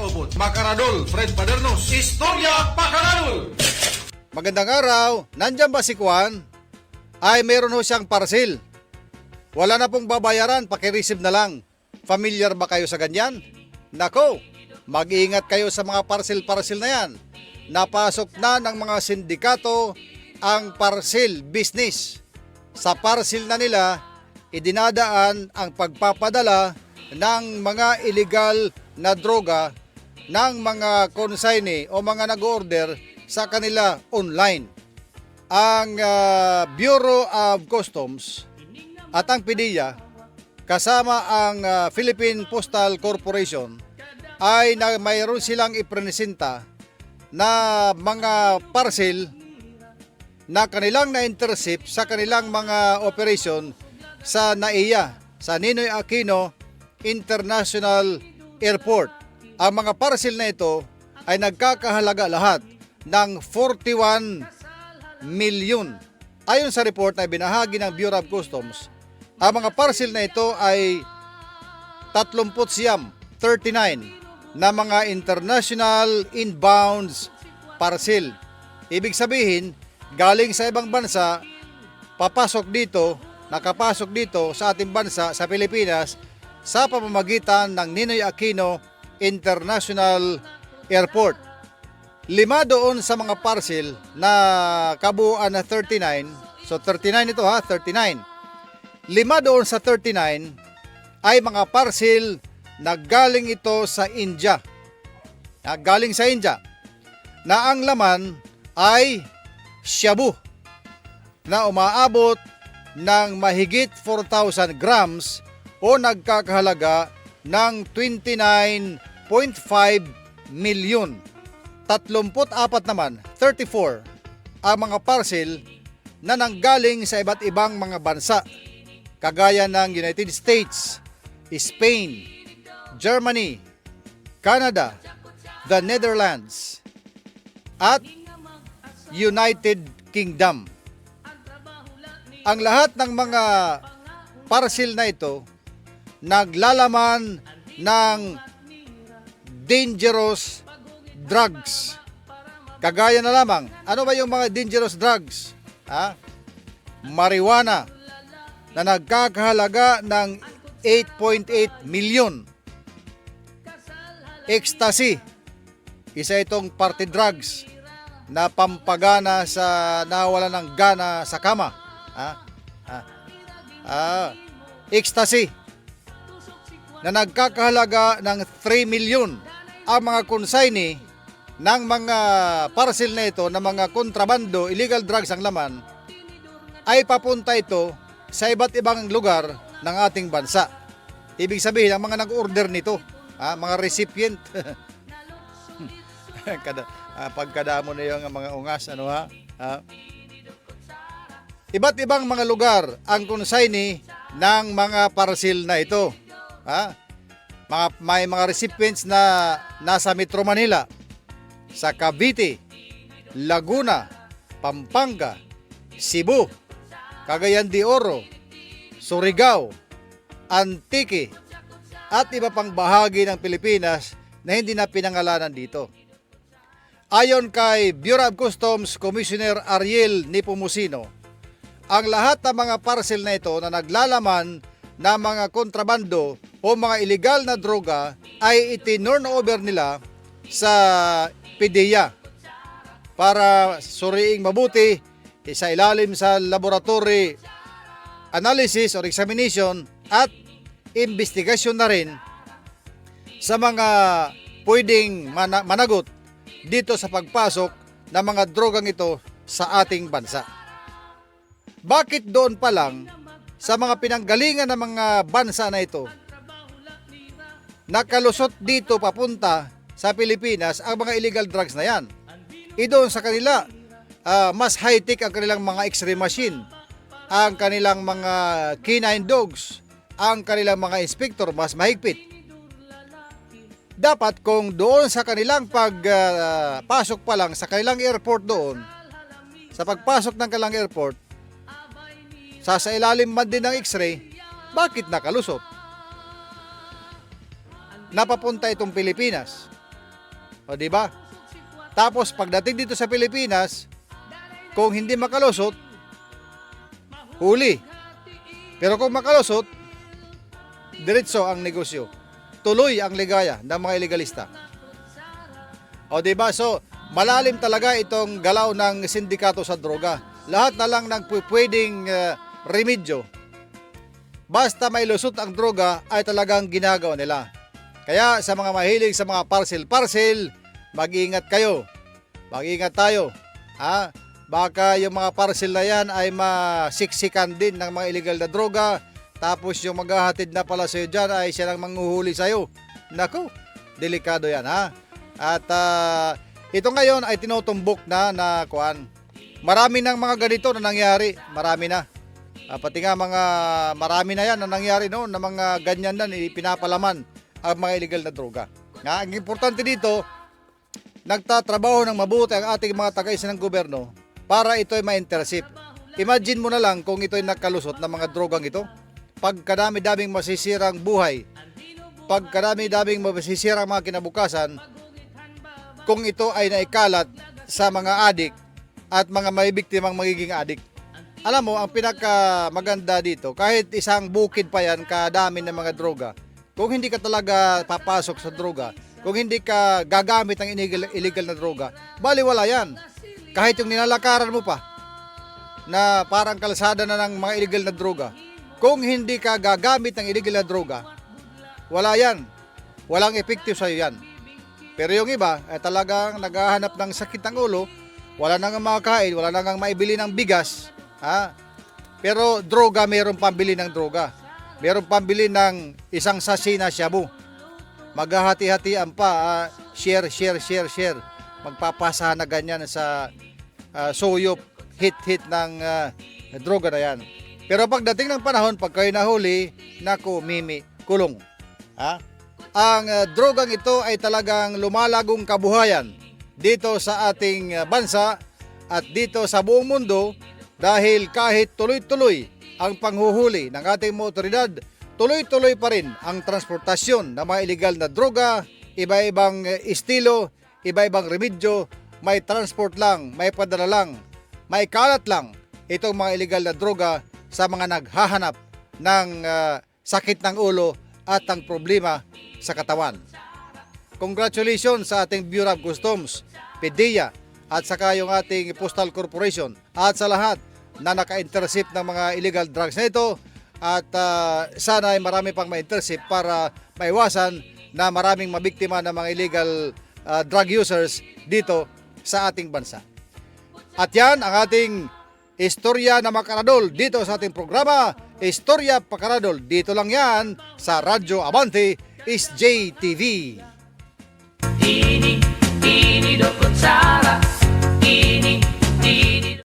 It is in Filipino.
maubot. Makaradol, Fred Padernos, Istorya Pakaradol! Magandang araw, nandyan ba si Juan? Ay, meron ho siyang parcel. Wala na pong babayaran, pakireceive na lang. Familiar ba kayo sa ganyan? Nako, mag-iingat kayo sa mga parcel na yan. Napasok na ng mga sindikato ang parcel business. Sa parcel na nila, idinadaan ang pagpapadala ng mga illegal na droga ng mga consignee o mga nag-order sa kanila online. Ang Bureau of Customs at ang PDEA kasama ang Philippine Postal Corporation ay mayroon silang ipresenta na mga parcel na kanilang na-intercept sa kanilang mga operation sa NAIA, sa Ninoy Aquino International Airport. Ang mga parcel na ito ay nagkakahalaga lahat ng 41 milyon. Ayon sa report na binahagi ng Bureau of Customs, ang mga parcel na ito ay 39 na mga international inbounds parcel. Ibig sabihin, galing sa ibang bansa, nakapasok dito sa ating bansa, sa Pilipinas, sa pamamagitan ng Ninoy Aquino International Airport. 5 doon sa mga parcel na kabuuan na 39. So 39 ito 39. 5 doon sa 39 ay mga parcel na galing ito sa India. Galing sa India. Na ang laman ay shabu na umaabot ng mahigit 4,000 grams o nagkakahalaga ng 29.5 milyon. 34 naman, 34 ang mga parcel na nanggaling sa iba't ibang mga bansa kagaya ng United States, Spain, Germany, Canada, the Netherlands, at United Kingdom. Ang lahat ng mga parcel na ito naglalaman ng dangerous drugs. Kagaya na lamang, ano ba yung mga dangerous drugs? Marijuana na nagkakahalaga ng 8.8 milyon. Ecstasy, isa itong party drugs na pampagana sa nawala ng gana sa kama. Ecstasy na nagkakahalaga ng 3 milyon. Ang mga consignee ng mga parcel na ito na mga kontrabando, illegal drugs ang laman, ay papunta ito sa iba't ibang lugar ng ating bansa. Ibig sabihin, ang mga nag-order nito, mga recipient, pagkadamo na yung mga ungas, iba't ibang mga lugar ang consignee ng mga parcel na ito. May mga recipients na nasa Metro Manila, sa Cavite, Laguna, Pampanga, Cebu, Cagayan de Oro, Surigao, Antique, at iba pang bahagi ng Pilipinas na hindi na pinangalanan dito. Ayon kay Bureau of Customs Commissioner Ariel Nepomuceno, ang lahat ng mga parcel na ito na naglalaman ng mga kontrabando o mga illegal na droga ay itinurn over nila sa PDEA para suriing mabuti sa ilalim sa laboratory analysis or examination at investigasyon na rin sa mga pwedeng managot dito sa pagpasok ng mga drogang ito sa ating bansa. Bakit doon pa lang sa mga pinanggalingan ng mga bansa na ito nakalusot dito papunta sa Pilipinas ang mga illegal drugs na yan? Doon sa kanila, mas high-tech ang kanilang mga x-ray machine, ang kanilang mga canine dogs, ang kanilang mga inspector mas mahigpit. Dapat kung doon sa kanilang pagpasok pa lang sa kanilang airport doon, sa pagpasok ng kanilang airport, sa ilalim man din ng x-ray, bakit nakalusot? Napapunta itong Pilipinas. O di ba? Tapos pagdating dito sa Pilipinas, kung hindi makalusot, huli. Pero kung makalusot, diretso ang negosyo. Tuloy ang ligaya ng mga ilegalista. O di ba? So, malalim talaga itong galaw ng sindikato sa droga. Lahat na lang ng pwedeng remedyo. Basta may lusot ang droga ay talagang ginagawa nila. Kaya sa mga mahilig sa mga parcel, mag-ingat kayo. Mag-ingat tayo. Ha? Baka yung mga parcel na yan ay masiksikan din ng mga illegal na droga. Tapos yung maghahatid na pala sa'yo dyan ay siya lang manghuhuli sa'yo. Naku, delikado yan ha. At ito ngayon ay tinutumbok na kuan. Marami ng mga ganito na nangyari. Marami na. Pati nga marami na yan na nangyari noon na mga ganyan na pinapalaman ang mga illegal na droga. Ang importante dito, nagtatrabaho ng mabuti ang ating mga taga-isa ng gobyerno para ito ay ma-intercept. Imagine mo na lang kung ito ay nakalusot ng mga drogang ito. Pagkadami-daming masisirang buhay, pagkadami-daming masisirang mga kinabukasan, kung ito ay naikalat sa mga adik at mga may biktimang magiging adik. Alam mo, ang pinaka maganda dito, kahit isang bukid pa yan, kadami ng mga droga, kung hindi ka talaga papasok sa droga, kung hindi ka gagamit ng illegal na droga, baliwala yan. Kahit yung nilalakaran mo pa, na parang kalsada na ng mga illegal na droga, kung hindi ka gagamit ng illegal na droga, wala yan. Walang effective sa'yo yan. Pero yung iba, ay talagang naghahanap ng sakit ng ulo, wala nang makakain, wala nang maibili ng bigas, ha? Pero droga, mayroong pambili ng droga. Mayroong pambili ng isang sachet na shabu. Maghahati-hatian pa, share. Magpapasahan na ganyan sa suyop, hit ng droga na yan. Pero pagdating ng panahon, pag kayo nahuli, naku, mimi, kulong. Ha? Ang drogang ito ay talagang lumalagong kabuhayan dito sa ating bansa at dito sa buong mundo dahil kahit tuloy-tuloy ang panghuhuli ng ating mga otoridad, tuloy-tuloy pa rin ang transportasyon ng mga illegal na droga, iba-ibang estilo, iba-ibang remedyo, may transport lang, may padala lang, may kalat lang itong mga illegal na droga sa mga naghahanap ng sakit ng ulo at ang problema sa katawan. Congratulations sa ating Bureau of Customs, PDEA at saka yung ating Postal Corporation at sa lahat na naka-intercept ng mga illegal drugs na ito at sana ay marami pang ma-intercept para maiwasan na maraming mabiktima ng mga illegal drug users dito sa ating bansa. At yan ang ating istorya na makaradol dito sa ating programa, Istorya Pakaradol. Dito lang yan sa Radyo Abante, SJTV. Ini dokot sa